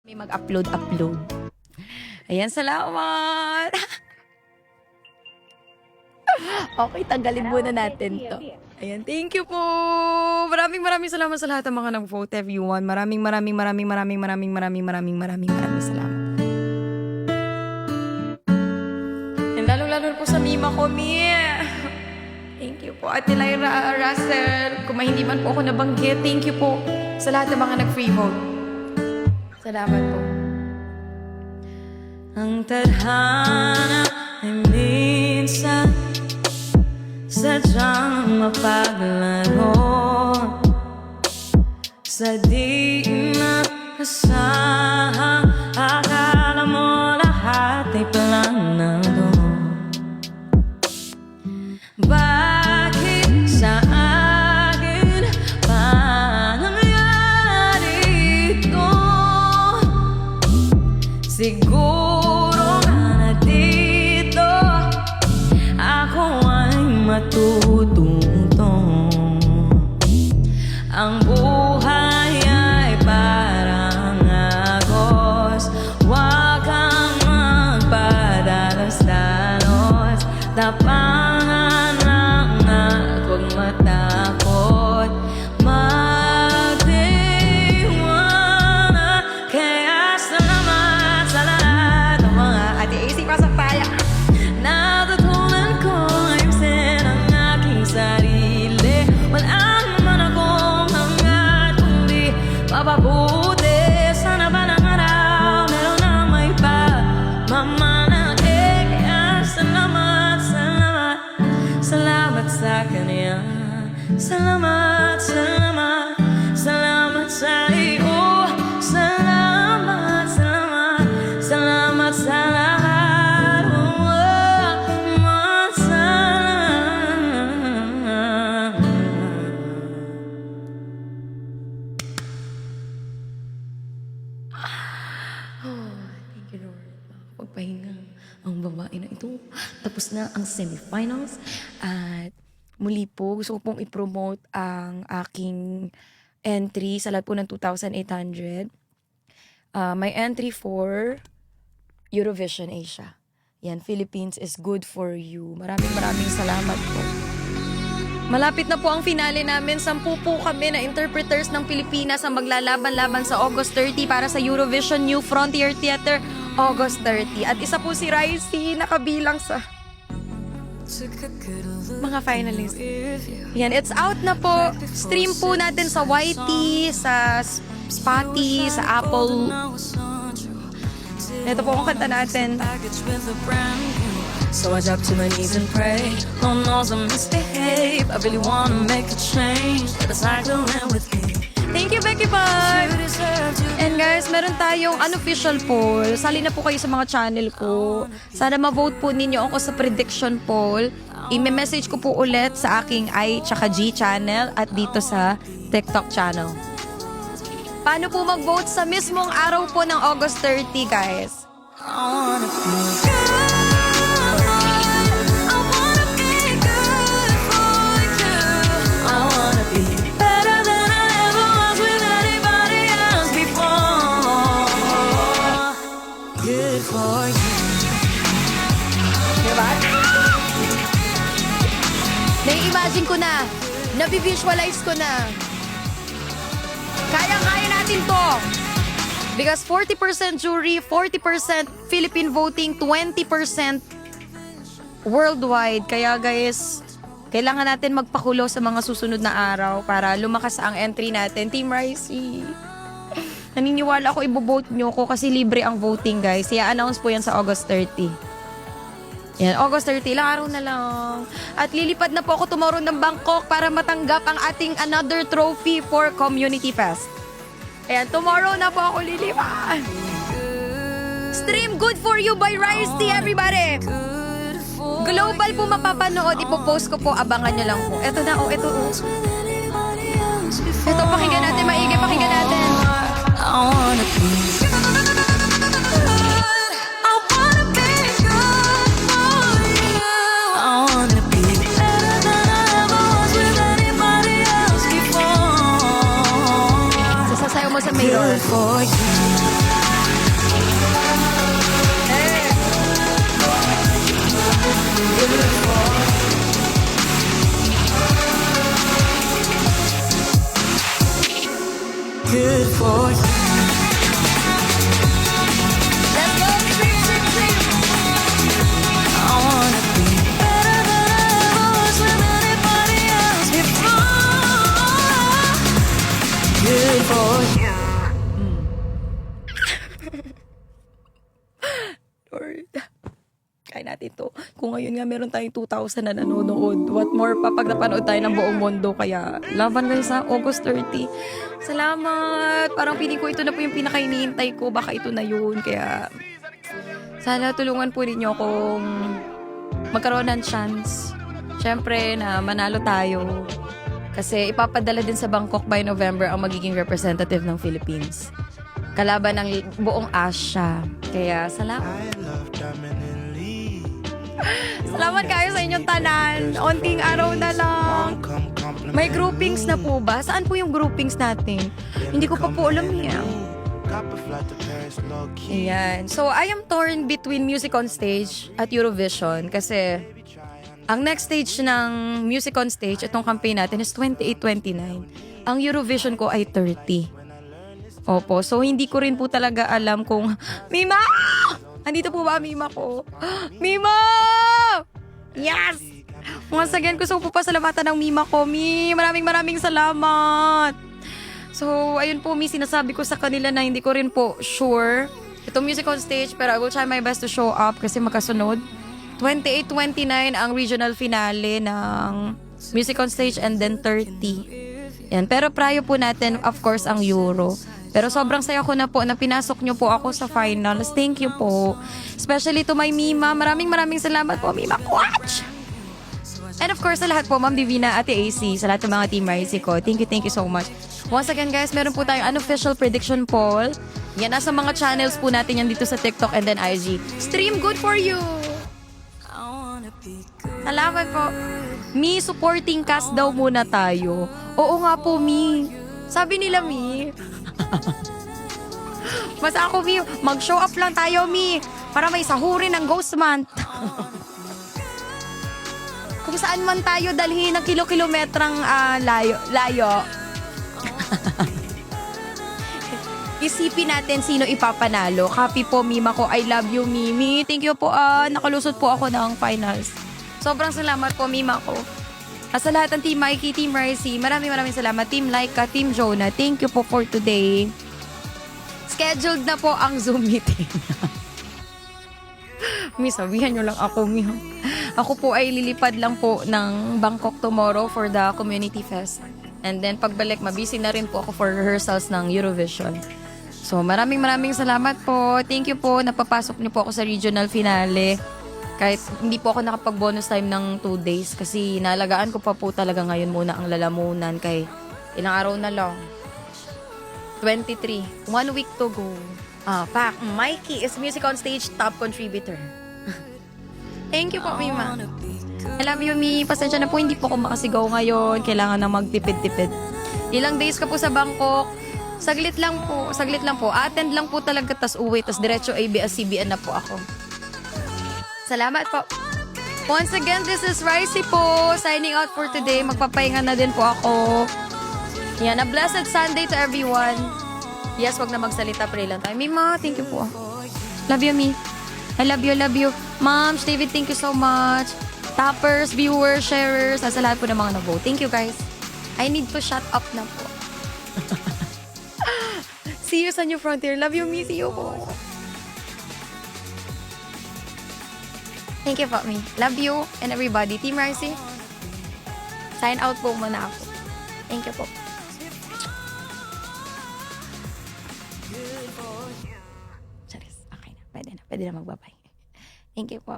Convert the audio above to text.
May mag-upload. Ayan, salamat! Okay, tanggalin muna natin to. Ayan, thank you po! Maraming salamat sa lahat ng mga nag-vote, everyone. Maraming salamat. And lalo po sa Mima ko, Mia. Thank you po. Ate Lyra Russell, kung hindi man po ako nabanggit, thank you po sa lahat ng mga nag-free vote. Salamat po. Ang tadhana ay minsan sadyang mapaglaro sa di inaasahan. Akala mo lahat ay planado. Bakit sa akin pa nangyari ito? Siguro na dito ako ay matututong. Ang buhay ay parang agos, huwag kang magpadalos-dalos. Tapangan lang at huwag matakot magtiwala. Kaya salamat sa lahat ng mga Ate AC pasok tayo. Natutunan ko ayusin ang aking sarili. Wala naman akong hangad kundi mapabuti. Sana ba ng araw meron na may pagmamalaki. Kaya salamat sa kanya. Salamat sa iyo. Salamat sa lahat. Thank you, Lord. Pagpahinga ang babae na ito. Tapos na ang semifinals. At muli po, gusto ko pong i-promote ang aking entry sa lahat po ng 2,800. My entry for Eurovision Asia. Yan, Philippines is good for you. Maraming salamat po. Malapit na po ang finale namin. 10 po kami na interpreters ng Pilipinas ang maglalaban-laban sa August 30 para sa Eurovision New Frontier Theater August 30. At isa po si Ricey nakabilang sa mga finalists. Yan, it's out na po. Stream po natin sa YT, sa Spotify, sa Apple. Ito po ang kanta natin. So I drop to my knees and pray. Lord knows I misbehave. I really wanna make a change. Let us cycle in with me. Thank you, Becky Pag! And guys, meron tayong unofficial poll. Sali na po kayo sa mga channel ko. Sana ma-vote po ninyo ako sa prediction poll. I-message ko po ulit sa aking I tsaka G channel at dito sa TikTok channel. Paano po mag-vote sa mismong araw po ng August 30, guys? I wanna feel good. Nai-imagine ko na, nabi-visualize ko na. Kaya natin to. Because 40% jury, 40% Philippine voting, 20% worldwide. Kaya guys, kailangan natin magpakulo sa mga susunod na araw para lumakas ang entry natin. Team Ricey. Naniniwala ako ibovote nyo ko kasi libre ang voting, guys. I-announce po yan sa August 30. Yan, August 30, ilang araw na lang. At lilipad na po ako tomorrow ng Bangkok para matanggap ang ating another trophy for Community Fest. Ayan, tomorrow na po ako lilipad. Stream Good For You by Ricey, everybody! Global po mapapanood, ipopost ko po, abangan nyo lang po. Ito na, ito. Ito, pakinggan natin, maigi, pakinggan natin. I wanna be for you. ko ngayon nga meron tayong 2,000 na nanonood. What more pa pag napanood tayo ng buong mundo. Kaya laban guys sa August 30. Salamat! Parang piling ko ito na po yung pinaka-iniintay ko. Baka ito na yun. Kaya sana tulungan po ninyo kung magkaroon ng chance. Siyempre na manalo tayo. Kasi ipapadala din sa Bangkok by November ang magiging representative ng Philippines. Kalaban ng buong Asia. Kaya salamat. Salamat kayo sa inyong tanan. Onting araw na lang. May groupings na po ba? Saan po yung groupings natin? Hindi ko pa po alam yan. Ayan. So, I am torn between Music on Stage at Eurovision kasi ang next stage ng Music on Stage, itong campaign natin is 28-29. Ang Eurovision ko ay 30. Opo. So, hindi ko rin po talaga alam kung... Mima! Andito po ba Mima ko? Mima! Yes! Once again, gusto ko po pasalamatan ng Mima ko. Maraming salamat! So, ayun po, sinasabi ko sa kanila na hindi ko rin po sure itong Music on Stage, pero I will try my best to show up kasi makasunod. 28-29 ang regional finale ng Music on Stage and then 30. Yan. Pero prayo po natin, of course, ang Euro. Pero sobrang saya ko na po na pinasok nyo po ako sa finals. Thank you po. Especially to my Mima. Maraming salamat po, Mima Watch! And of course, sa lahat po, Ma'am Divina, Ate AC, sa lahat ng mga Team Risey ko. Thank you so much. Once again, guys, meron po tayong unofficial prediction poll. Yan, nasa mga channels po natin yan dito sa TikTok and then IG. Stream good for you! Salamat po. Mi, supporting cast daw muna tayo. Oo nga po, Mi. Sabi nila, Mi. Mas ako, Mi, mag-show up lang tayo, Mi. Para may sahurin ng Ghost Month. Kung saan man tayo dalhin ng kilo-kilometrang layo. Isipin natin sino ipapanalo. Copy po, Mima ko. I love you, Mimi. Thank you po. Nakalusot po ako ng finals. Sobrang salamat po, Mima ko. Sa lahat ng Team Mikey, Team Risey, maraming salamat. Team Laika, Team Jonah, thank you po for today. Scheduled na po ang Zoom meeting. Mi, sabihan nyo lang ako, Mi. Ako po ay lilipad lang po ng Bangkok tomorrow for the Community Fest. And then pagbalik, mabisi na rin po ako for rehearsals ng Eurovision. So maraming salamat po. Thank you po. Napapasok niyo po ako sa regional finale. Kahit hindi po ako nakapag-bonus time ng 2 days kasi nalagaan ko pa po talaga ngayon muna ang lalamunan kay ilang araw na lang. 23. 1 week to go. Mikey is Music on Stage top contributor. Thank you po, Mima. I love you, Mi. Pasensya na po, hindi po ako makasigaw ngayon. Kailangan na magtipid-tipid. Ilang days ka po sa Bangkok. Saglit lang po. Attend lang po talaga, tas uwi, tas diretso ABS-CBN na po ako. Salamat po. Once again, this is Risey po. Signing out for today. Magpapahinga na din po ako. Yan, a blessed Sunday to everyone. Yes, wag na magsalita. Pray lang tayo. Mima, thank you po. Love you, Mi. I love you. Moms, David, thank you so much. Tappers, viewers, sharers, sa lahat po ng mga nag-vote. Thank you, guys. I need to shut up na po. See you sa New Frontier. Love you, Mi. See you po. Thank you po, Mi. Love you and everybody. Team Risey, sign out po muna ako. Thank you po. Charis, okay na. Pwede na magbabay. Thank you po.